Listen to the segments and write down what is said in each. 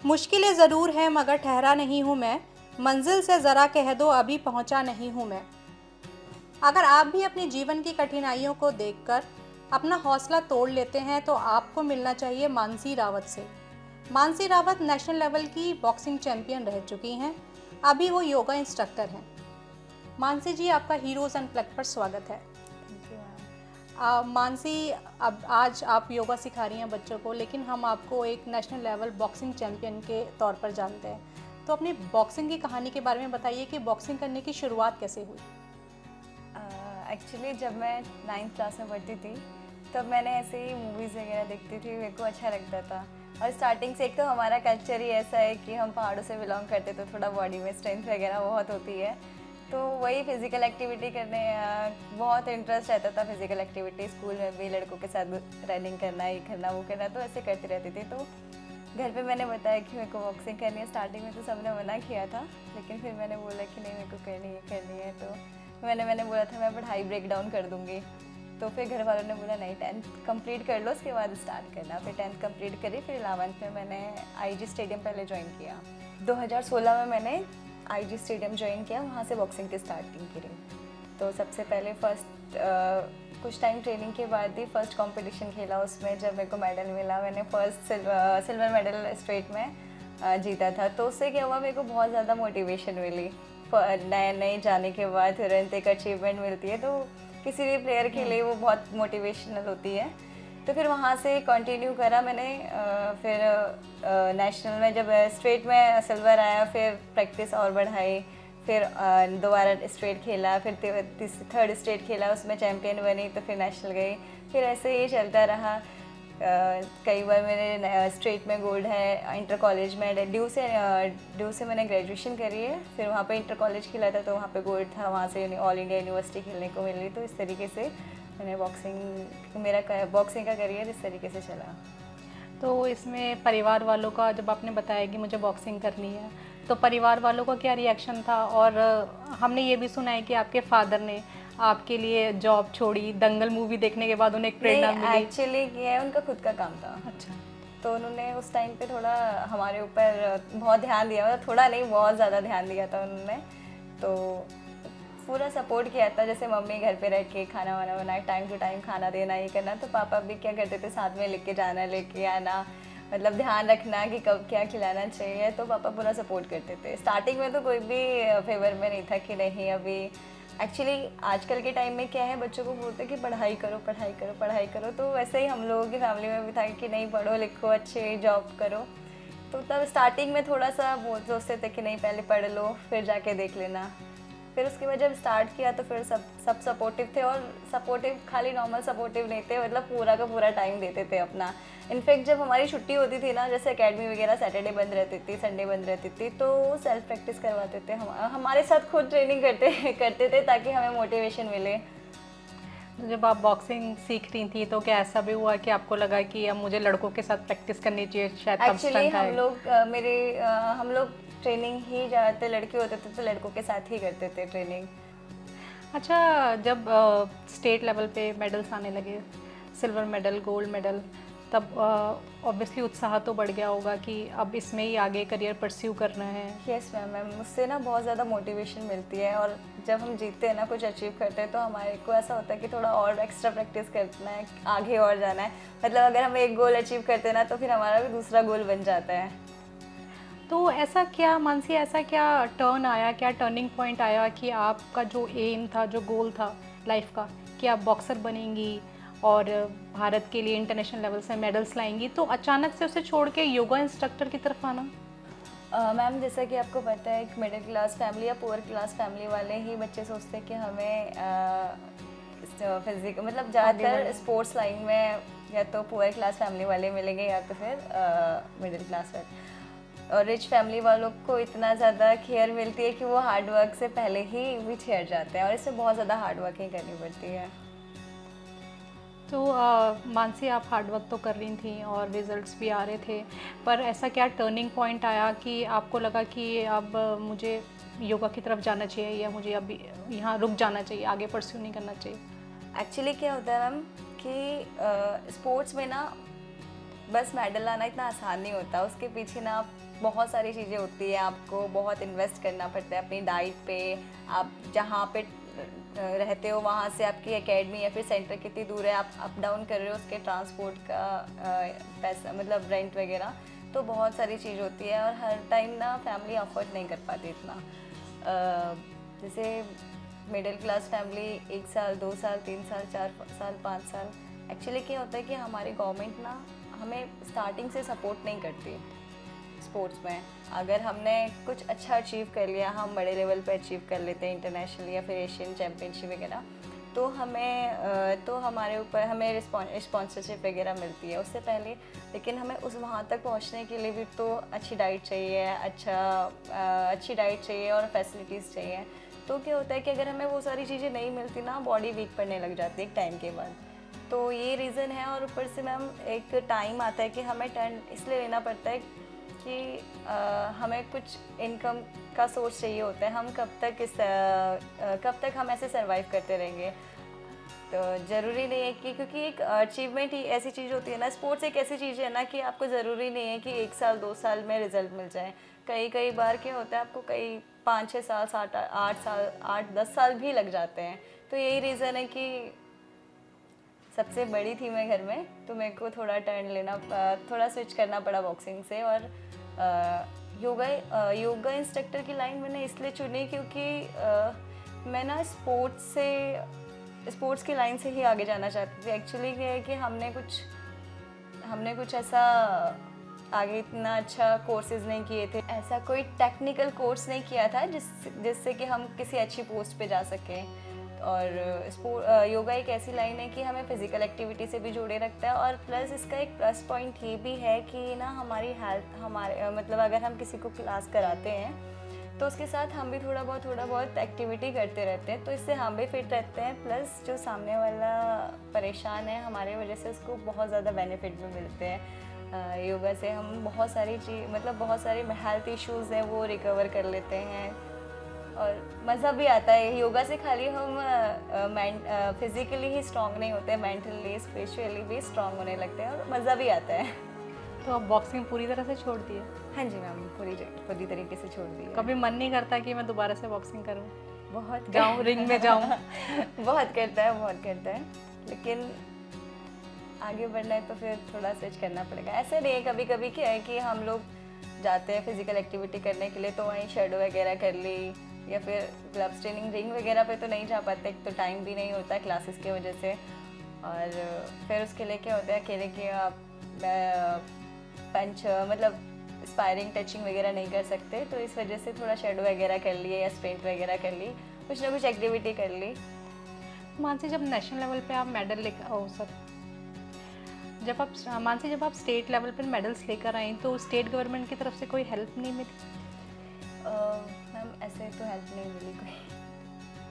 मुश्किलें ज़रूर हैं मगर ठहरा नहीं हूँ मैं, मंजिल से ज़रा कह दो अभी पहुँचा नहीं हूँ मैं। अगर आप भी अपने जीवन की कठिनाइयों को देखकर अपना हौसला तोड़ लेते हैं तो आपको मिलना चाहिए मानसी रावत से। मानसी रावत नेशनल लेवल की बॉक्सिंग चैंपियन रह चुकी हैं। अभी वो योगा इंस्ट्रक्टर हैं। मानसी जी, आपका हीरोज़ अनप्लग्ड पर स्वागत है। मानसी, अब आज आप योगा सिखा रही हैं बच्चों को, लेकिन हम आपको एक नेशनल लेवल बॉक्सिंग चैंपियन के तौर पर जानते हैं। तो अपनी बॉक्सिंग की कहानी के बारे में बताइए कि बॉक्सिंग करने की शुरुआत कैसे हुई? एक्चुअली जब मैं 9th क्लास में पढ़ती थी तब मैंने ऐसे ही मूवीज़ वगैरह देखती थी, मेरे को अच्छा लगता था। और स्टार्टिंग से एक तो हमारा कल्चर ही ऐसा है कि हम पहाड़ों से बिलोंग करते तो थोड़ा बॉडी में स्ट्रेंथ वगैरह बहुत होती है, तो वही फिज़िकल एक्टिविटी करने बहुत इंटरेस्ट रहता था। फिज़िकल एक्टिविटी स्कूल में भी लड़कों के साथ रनिंग करना, ये करना वो करना, तो ऐसे करती रहती थी। तो घर पे मैंने बताया कि मेरे को बॉक्सिंग करनी है। स्टार्टिंग में तो सबने मना किया था, लेकिन फिर मैंने बोला कि नहीं, मेरे को करनी है। तो मैंने बोला था मैं पढ़ाई ब्रेक डाउन कर दूँगी। तो फिर घर वालों ने बोला नहीं, 10th कंप्लीट कर लो, उसके बाद स्टार्ट करना। फिर 10th कंप्लीट करी, फिर 11th में मैंने आईजी स्टेडियम पहले ज्वाइन किया। 2016 में मैंने आईजी स्टेडियम ज्वाइन किया, वहाँ से बॉक्सिंग की स्टार्टिंग करी। तो सबसे पहले कुछ टाइम ट्रेनिंग के बाद ही फर्स्ट कंपटीशन खेला। उसमें जब मेरे को मेडल मिला, मैंने फर्स्ट सिल्वर मेडल स्ट्रेट में जीता था। तो उससे क्या हुआ, मेरे को बहुत ज़्यादा मोटिवेशन मिली। नए जाने के बाद तुरंत एक अचीवमेंट मिलती है, तो किसी भी प्लेयर के लिए वो बहुत मोटिवेशनल होती है। तो फिर वहाँ से कंटिन्यू करा मैंने। फिर नेशनल में जब स्ट्रेट में सिल्वर आया, फिर प्रैक्टिस और बढ़ाई। फिर दोबारा स्ट्रेट खेला, फिर थर्ड स्ट्रेट खेला, उसमें चैम्पियन बनी। तो फिर नेशनल गई, फिर ऐसे ही चलता रहा। कई बार मैंने स्ट्रेट में गोल्ड है। इंटर कॉलेज में ड्यू से मैंने ग्रेजुएशन करी है। फिर वहाँ पे इंटर कॉलेज खेला था, तो वहाँ पे गोल्ड था। वहाँ से ऑल इंडिया यूनिवर्सिटी खेलने को मिली। तो इस तरीके से मैंने मेरा बॉक्सिंग का करियर इस तरीके से चला। तो इसमें परिवार वालों का, जब आपने बताया कि मुझे बॉक्सिंग करनी है, तो परिवार वालों का क्या रिएक्शन था? और हमने ये भी सुना है कि आपके फादर ने आपके लिए जॉब छोड़ी, दंगल मूवी देखने के बाद उन्हें एक प्रेरणा मिली। एक्चुअली ये है, उनका खुद का काम था। अच्छा। तो उन्होंने उस टाइम पे थोड़ा हमारे ऊपर बहुत ध्यान दिया, मतलब थोड़ा नहीं, बहुत ज़्यादा ध्यान दिया था उन्होंने। तो पूरा सपोर्ट किया था। जैसे मम्मी घर पे रह के खाना वाना बनाए, टाइम टू टाइम खाना देना, ये करना, तो पापा भी क्या करते थे, साथ में लेके जाना, लेके आना, मतलब ध्यान रखना कि कब क्या खिलाना चाहिए। तो पापा पूरा सपोर्ट करते थे। स्टार्टिंग में तो कोई भी फेवर में नहीं था कि नहीं अभी। एक्चुअली आजकल के टाइम में क्या है, बच्चों को बोलते हैं कि पढ़ाई करो पढ़ाई करो पढ़ाई करो। तो वैसे ही हम लोगों की फैमिली में भी था कि नहीं, पढ़ो लिखो, अच्छे जॉब करो। तो तब स्टार्टिंग में थोड़ा सा सोचते थे कि नहीं, पहले पढ़ लो फिर जाके देख लेना। फिर उसके बाद जब स्टार्ट किया तो फिर सब सपोर्टिव थे। और सपोर्टिव खाली नॉर्मल सपोर्टिव नहीं थे, मतलब पूरा का पूरा टाइम देते थे अपना। इनफैक्ट जब हमारी छुट्टी होती थी ना, जैसे एकेडमी वगैरह सैटरडे बंद रहती थी, संडे बंद रहती थी, तो सेल्फ प्रैक्टिस करवाते थे। हमारे साथ खुद ट्रेनिंग करते थे ताकि हमें मोटिवेशन मिले। जब आप बॉक्सिंग सीख रही थी तो क्या ऐसा भी हुआ कि आपको लगा कि अब मुझे लड़कों के साथ प्रैक्टिस करनी चाहिए, शायद तब एक्चुअली स्ट्रेंथ आएगा? हम लोग ट्रेनिंग ही ज़्यादातर लड़के होते थे, तो लड़कों के साथ ही करते थे ट्रेनिंग। अच्छा, जब स्टेट लेवल पे मेडल्स आने लगे, सिल्वर मेडल, गोल्ड मेडल, तब ऑब्वियसली उत्साह तो बढ़ गया होगा कि अब इसमें ही आगे करियर परस्यू करना है। यस मैम, मुझसे ना बहुत ज़्यादा मोटिवेशन मिलती है। और जब हम जीतते हैं ना, कुछ अचीव करते हैं, तो हमारे को ऐसा होता है कि थोड़ा और एक्स्ट्रा प्रैक्टिस करना है, आगे और जाना है। मतलब अगर हम एक गोल अचीव करते हैं ना, तो फिर हमारा भी दूसरा गोल बन जाता है। तो ऐसा क्या मानसी, ऐसा क्या टर्न आया, क्या टर्निंग पॉइंट आया कि आपका जो एम था, जो गोल था लाइफ का, कि आप बॉक्सर बनेंगी और भारत के लिए इंटरनेशनल लेवल से मेडल्स लाएंगी, तो अचानक से उसे छोड़ के योगा इंस्ट्रक्टर की तरफ आना? मैम, जैसा कि आपको पता है, एक मिडिल क्लास फैमिली या पुअर क्लास फैमिली वाले ही बच्चे सोचते हैं कि हमें फिजिक मतलब ज़्यादातर स्पोर्ट्स लाइन में या तो पुअर क्लास फैमिली वाले मिलेंगे या तो फिर मिडिल क्लास वाले। और रिच फैमिली वालों को इतना ज़्यादा केयर मिलती है कि वो हार्ड वर्क से पहले ही भी छिड़ जाते हैं, और इससे बहुत ज़्यादा हार्ड वर्किंग करनी पड़ती है। तो मानसी, आप हार्ड वर्क तो कर रही थी और रिजल्ट्स भी आ रहे थे, पर ऐसा क्या टर्निंग पॉइंट आया कि आपको लगा कि अब मुझे योगा की तरफ जाना चाहिए, या मुझे अब यहाँ रुक जाना चाहिए, आगे परस्यू नहीं करना चाहिए? एक्चुअली क्या होता है मैम कि स्पोर्ट्स में ना बस मेडल लाना इतना आसान नहीं होता। उसके पीछे ना बहुत सारी चीज़ें होती है, आपको बहुत इन्वेस्ट करना पड़ता है अपनी डाइट पे। आप जहाँ पे रहते हो वहाँ से आपकी एकेडमी या फिर सेंटर कितनी दूर है, आप अप डाउन कर रहे हो, उसके ट्रांसपोर्ट का पैसा मतलब रेंट वगैरह, तो बहुत सारी चीज़ होती है और हर टाइम ना फैमिली अफोर्ड नहीं कर पाती इतना। जैसे मिडिल क्लास फैमिली 1 साल 2 साल 3 साल 4 साल 5 साल, एक्चुअली क्या होता है कि हमारी गवर्नमेंट ना हमें स्टार्टिंग से सपोर्ट नहीं करती स्पोर्ट्स में। अगर हमने कुछ अच्छा अचीव कर लिया, हम बड़े लेवल पे अचीव कर लेते हैं इंटरनेशनल या फिर एशियन चैम्पियनशिप वगैरह, तो हमारे ऊपर हमें स्पॉन्सरशिप वगैरह मिलती है उससे पहले। लेकिन हमें उस वहाँ तक पहुँचने के लिए भी तो अच्छी डाइट चाहिए, अच्छी डाइट चाहिए और फैसिलिटीज़ चाहिए। तो क्या होता है कि अगर हमें वो सारी चीज़ें नहीं मिलती ना, बॉडी वीक पड़ने लग जाती है एक टाइम के बाद। तो ये रीज़न है। और ऊपर से मैम एक टाइम आता है कि हमें टर्न इसलिए लेना पड़ता है कि हमें कुछ इनकम का सोर्स चाहिए होता है। हम कब तक हम ऐसे सरवाइव करते रहेंगे। तो ज़रूरी नहीं है कि, क्योंकि एक अचीवमेंट ही ऐसी चीज़ होती है ना, स्पोर्ट्स एक ऐसी चीज़ है ना कि आपको ज़रूरी नहीं है कि 1 साल 2 साल में रिजल्ट मिल जाए। कई बार क्या होता है, आपको कई 5-6 साल 7-8 साल 8-10 साल भी लग जाते हैं। तो यही रीज़न है कि सबसे बड़ी थी मैं घर में, तो मेरे को थोड़ा स्विच करना पड़ा बॉक्सिंग से। और योगा इंस्ट्रक्टर की लाइन मैंने इसलिए चुनी क्योंकि मैं ना स्पोर्ट्स की लाइन से ही आगे जाना चाहती थी। एक्चुअली क्या है कि हमने कुछ ऐसा आगे इतना अच्छा कोर्सेज नहीं किए थे, ऐसा कोई टेक्निकल कोर्स नहीं किया था जिससे कि हम किसी अच्छी पोस्ट पे जा सकें। और योगा एक ऐसी लाइन है कि हमें फिज़िकल एक्टिविटी से भी जोड़े रखता है। और प्लस इसका एक प्लस पॉइंट ये भी है कि ना हमारी हेल्थ, मतलब अगर हम किसी को क्लास कराते हैं तो उसके साथ हम भी थोड़ा बहुत एक्टिविटी करते रहते हैं, तो इससे हम भी फिट रहते हैं। प्लस जो सामने वाला परेशान है, हमारे वजह से उसको बहुत ज़्यादा बेनिफिट भी मिलते हैं। योगा से हम बहुत सारी हेल्थ इश्यूज़ हैं वो रिकवर कर लेते हैं और मज़ा भी आता है। योगा से खाली हम फिज़िकली ही स्ट्रांग नहीं होते, मेंटली स्पिरिचुअली भी स्ट्रांग होने लगते हैं और मज़ा भी आता है। तो आप बॉक्सिंग पूरी तरह से छोड़ दी है? हाँ जी मैम, पूरी तरीके से छोड़ दी है। कभी मन नहीं करता कि मैं दोबारा से बॉक्सिंग करूं, बहुत जाऊं, रिंग में जाऊं? बहुत करता है, लेकिन आगे बढ़ना है तो फिर थोड़ा स्विच करना पड़ेगा। ऐसे नहीं, कभी कभी क्या है कि हम लोग जाते हैं फिजिकल एक्टिविटी करने के लिए, तो वहीं शेडो वगैरह कर ली, या फिर ग्लव्स ट्रेनिंग, रिंग वगैरह पे तो नहीं जा पाते, तो टाइम भी नहीं होता क्लासेस की वजह से। और फिर उसके लिए क्या होता है, अकेले के आप पंच मतलब स्पायरिंग टचिंग वगैरह नहीं कर सकते, तो इस वजह से थोड़ा शेडो वगैरह कर लिए या स्प्रिंट वगैरह कर ली, कुछ ना कुछ एक्टिविटी कर ली। मानसी, जब नेशनल लेवल पे आप मेडल लेकर जब आप स्टेट लेवल पर मेडल्स लेकर आई, तो स्टेट गवर्नमेंट की तरफ से कोई हेल्प नहीं मिली? मैम ऐसे तो हेल्प नहीं मिली कोई।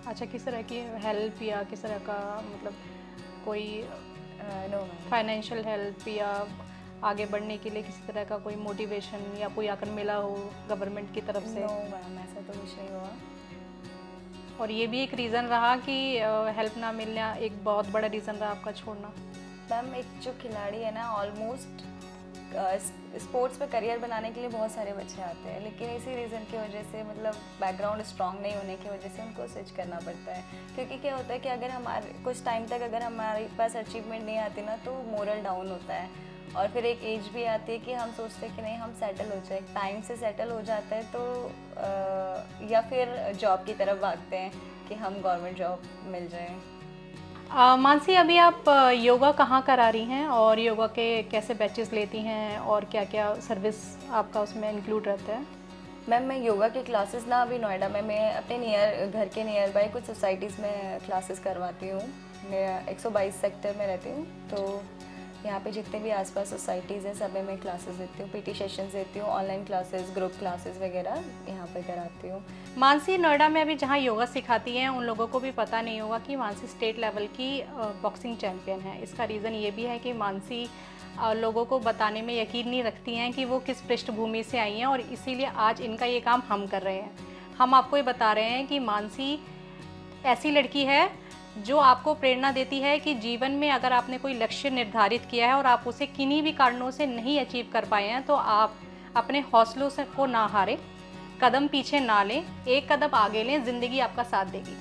अच्छा, किस तरह की हेल्प या किस तरह का, मतलब कोई नो फाइनेंशियल हेल्प या आगे बढ़ने के लिए किसी तरह का कोई मोटिवेशन या कोई आकर मिला हो गवर्नमेंट की तरफ से? नो मैम, ऐसा तो कुछ नहीं हुआ। और ये भी एक रीज़न रहा कि हेल्प ना मिलना एक बहुत बड़ा रीज़न रहा आपका छोड़ना? मैम एक जो खिलाड़ी है ना, ऑलमोस्ट स्पोर्ट्स में करियर बनाने के लिए बहुत सारे बच्चे आते हैं, लेकिन इसी रीज़न की वजह से, मतलब बैकग्राउंड स्ट्रांग नहीं होने की वजह से उनको स्विच करना पड़ता है। क्योंकि क्या होता है कि अगर हमारे कुछ टाइम तक अगर हमारे पास अचीवमेंट नहीं आती ना, तो मोरल डाउन होता है। और फिर एक एज भी आती है कि हम सोचते हैं कि नहीं, हम सेटल हो जाए, टाइम से सेटल हो जाता है, तो या फिर जॉब की तरफ भागते हैं कि हम गवर्नमेंट जॉब मिल जाए। मानसी, अभी आप योगा कहाँ करा रही हैं और योगा के कैसे बैचेस लेती हैं और क्या क्या सर्विस आपका उसमें इंक्लूड रहता है? मैम मैं योगा के क्लासेस ना अभी नोएडा में मैं अपने घर के नियर बाय कुछ सोसाइटीज़ में क्लासेस करवाती हूँ। मैं 122 सेक्टर में रहती हूँ, तो यहाँ पे जितने भी आसपास सोसाइटीज़ हैं सब में मैं क्लासेस देती हूँ, पीटी सेशंस देती हूँ, ऑनलाइन क्लासेस, ग्रुप क्लासेस वगैरह यहाँ पे कराती हूँ। मानसी, नोएडा में अभी जहाँ योगा सिखाती हैं उन लोगों को भी पता नहीं होगा कि मानसी स्टेट लेवल की बॉक्सिंग चैम्पियन है। इसका रीज़न ये भी है कि मानसी लोगों को बताने में यकीन नहीं रखती हैं कि वो किस पृष्ठभूमि से आई हैं, और इसीलिए आज इनका ये काम हम कर रहे हैं। हम आपको ये बता रहे हैं कि मानसी ऐसी लड़की है जो आपको प्रेरणा देती है कि जीवन में अगर आपने कोई लक्ष्य निर्धारित किया है और आप उसे किन्हीं भी कारणों से नहीं अचीव कर पाए हैं, तो आप अपने हौसलों से को ना हारें, कदम पीछे ना लें, एक कदम आगे लें, ज़िंदगी आपका साथ देगी।